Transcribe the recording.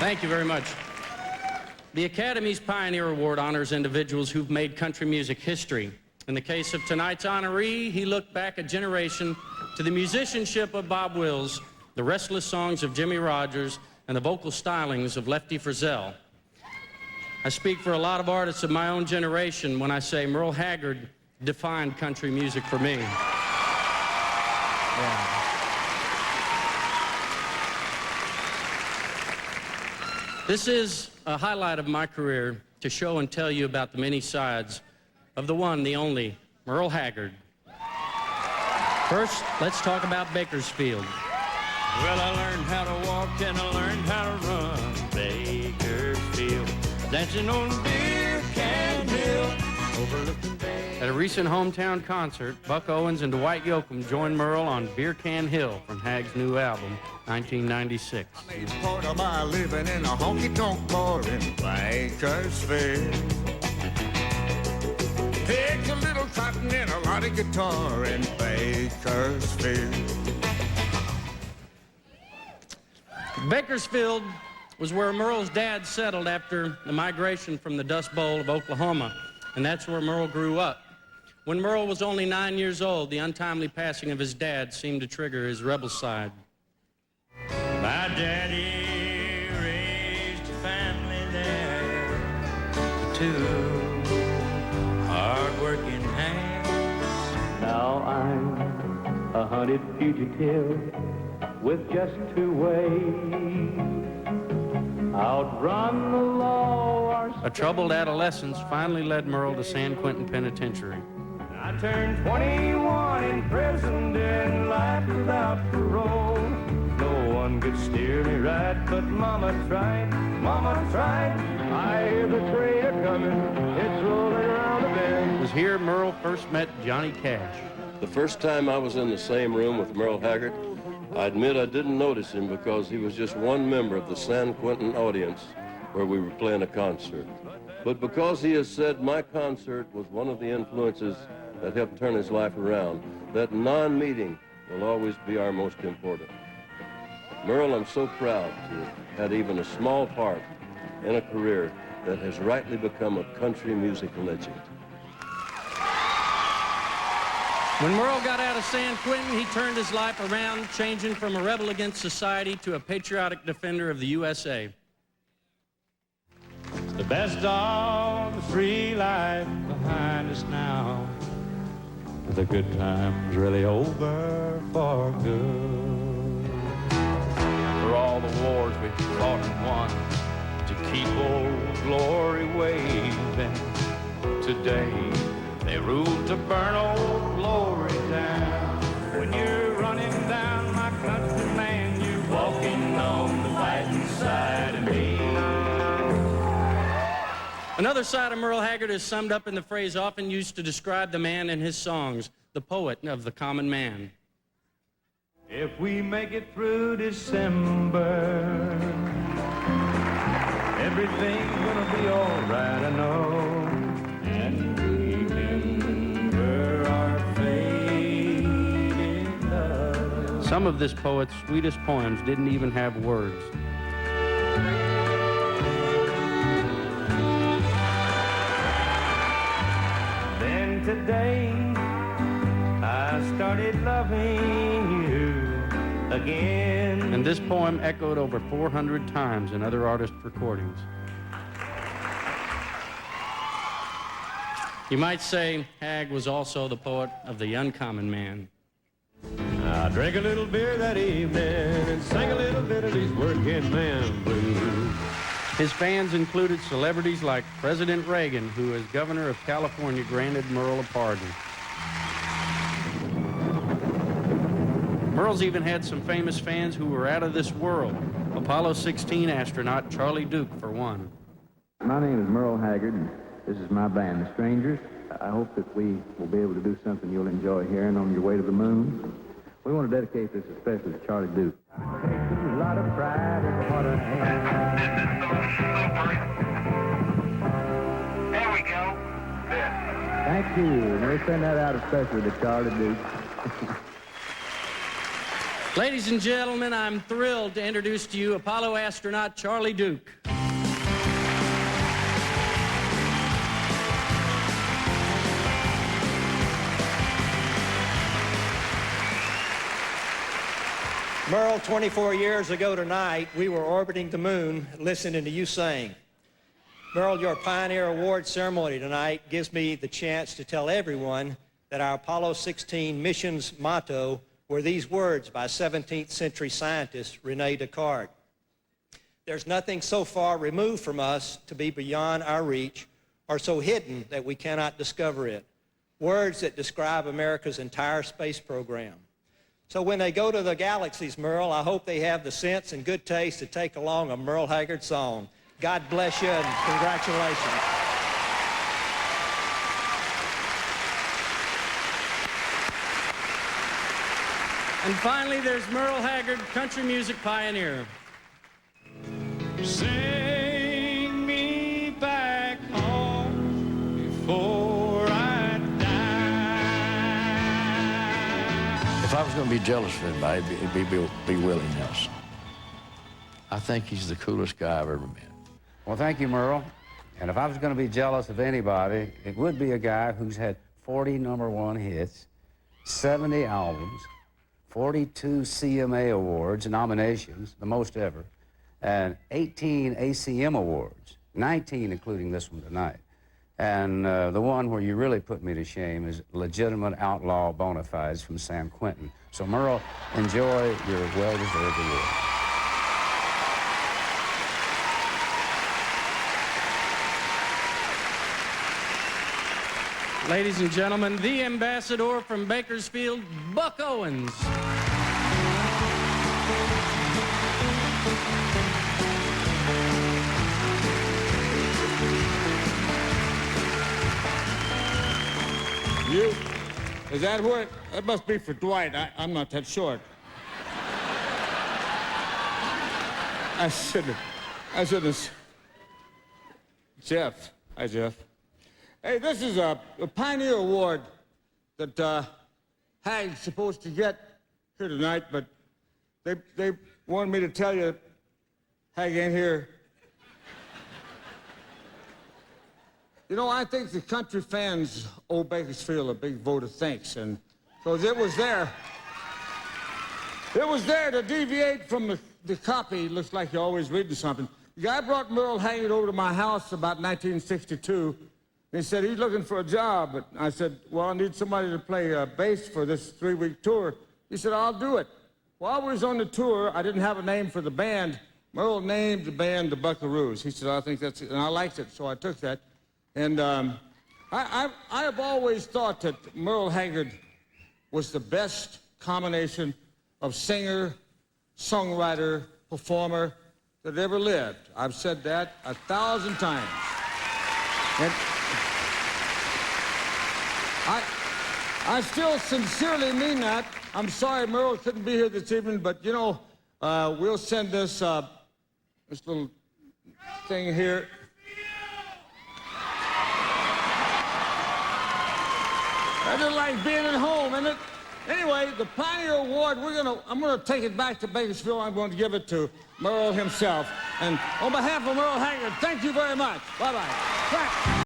Thank you very much. The Academy's Pioneer Award honors individuals who've made country music history. In the case of tonight's honoree, he looked back a generation to the musicianship of Bob Wills, the restless songs of Jimmy Rogers, and the vocal stylings of Lefty Frizzell. I speak for a lot of artists of my own generation when I say Merle Haggard defined country music for me. Yeah. This is a highlight of my career to show and tell you about the many sides of the one, the only, Merle Haggard. First, let's talk about Bakersfield. Well, I learned how to walk and I learned how to run Bakersfield, dancing on Beer Can Hill, overlooking Bay. At a recent hometown concert, Buck Owens and Dwight Yoakam joined Merle on Beer Can Hill from Hagg's new album, 1996. I made part of my living in a honky-tonk bar in Bakersfield. Takes a little cotton and a lot of guitar in Bakersfield. Bakersfield was where Merle's dad settled after the migration from the Dust Bowl of Oklahoma, and that's where Merle grew up. When Merle was only 9 years old, the untimely passing of his dad seemed to trigger his rebel side. My daddy raised a family there, two hard-working hands. Now I'm a hunted fugitive with just 2 ways. Outrun the law or... A troubled adolescence finally led Merle to San Quentin Penitentiary. I turned 21 in prison, did life without parole. No one could steer me right, but Mama tried, Mama tried. I hear the train coming, it's rolling around the bend. It was here Merle first met Johnny Cash. The first time I was in the same room with Merle Haggard, I admit I didn't notice him because he was just one member of the San Quentin audience where we were playing a concert. But because he has said my concert was one of the influences that helped turn his life around, that non-meeting will always be our most important. Merle, I'm so proud to have had even a small part in a career that has rightly become a country music legend. When Merle got out of San Quentin, he turned his life around, changing from a rebel against society to a patriotic defender of the USA. The best of the free life behind us now. The good times really over for good. For all the wars we fought and won to keep old glory waving. Today they rule to burn old glory down. When you're running down my country, man, you're walking on the fighting side of me. Another side of Merle Haggard is summed up in the phrase often used to describe the man in his songs, the poet of the common man. If we make it through December, everything's gonna be all right, I know. And remember our faded love. Some of this poet's sweetest poems didn't even have words. Then today, I started loving you again. And this poem echoed over 400 times in other artist recordings. You might say Hag was also the poet of the uncommon man. I drank a little beer that evening and sang a little bit of these working man blues. His fans included celebrities like President Reagan, who as governor of California granted Merle a pardon. Merle's even had some famous fans who were out of this world. Apollo 16 astronaut Charlie Duke, for one. My name is Merle Haggard, and this is my band, The Strangers. I hope that we will be able to do something you'll enjoy hearing on your way to the moon. We want to dedicate this especially to Charlie Duke. A lot of pride in what I have. There we go. Thank you. And we'll send that out especially to Charlie Duke. Ladies and gentlemen, I'm thrilled to introduce to you Apollo astronaut Charlie Duke. Merle, 24 years ago tonight, we were orbiting the moon listening to you sing. Merle, your Pioneer Award ceremony tonight gives me the chance to tell everyone that our Apollo 16 mission's motto were these words by 17th century scientist Rene Descartes. There's nothing so far removed from us to be beyond our reach or so hidden that we cannot discover it. Words that describe America's entire space program. So when they go to the galaxies, Merle, I hope they have the sense and good taste to take along a Merle Haggard song. God bless you and congratulations. And finally, there's Merle Haggard, country music pioneer. Sing me back home before I die. If I was going to be jealous of anybody, it'd be Willie Nelson. I think he's the coolest guy I've ever met. Well, thank you, Merle. And if I was going to be jealous of anybody, it would be a guy who's had 40 #1 hits, 70 albums, 42 CMA awards, nominations, the most ever, and 18 ACM awards, 19 including this one tonight. And the one where you really put me to shame is legitimate outlaw bona fides from San Quentin. So, Merle, enjoy your well-deserved award. Ladies and gentlemen, the ambassador from Bakersfield, Buck Owens. You? Is that what? That must be for Dwight. I'm not that short. I shouldn't have. Jeff. Hi, Jeff. Hey, this is a Pioneer Award that Hagg's supposed to get here tonight, but they wanted me to tell you Hagg ain't here. You know, I think the country fans owe Bakersfield a big vote of thanks, and because it was there to deviate from the copy. Looks like you're always reading something. The guy brought Merle Haggard over to my house about 1962. He said he's looking for a job, but I said, well, I need somebody to play bass for this 3-week tour. He said, I'll do it. While we was on the tour, I didn't have a name for the band. Merle named the band the Buckaroos. He said, I think that's it, and I liked it, so I took that. And I have always thought that Merle Haggard was the best combination of singer, songwriter, performer that ever lived. I've said that 1,000 times. And I still sincerely mean that. I'm sorry Merle couldn't be here this evening, but, you know, we'll send this little thing here. I just like being at home, isn't it? Anyway, the Pioneer Award, I'm gonna take it back to Bakersfield. I'm going to give it to Merle himself. And on behalf of Merle Haggard, thank you very much. Bye-bye.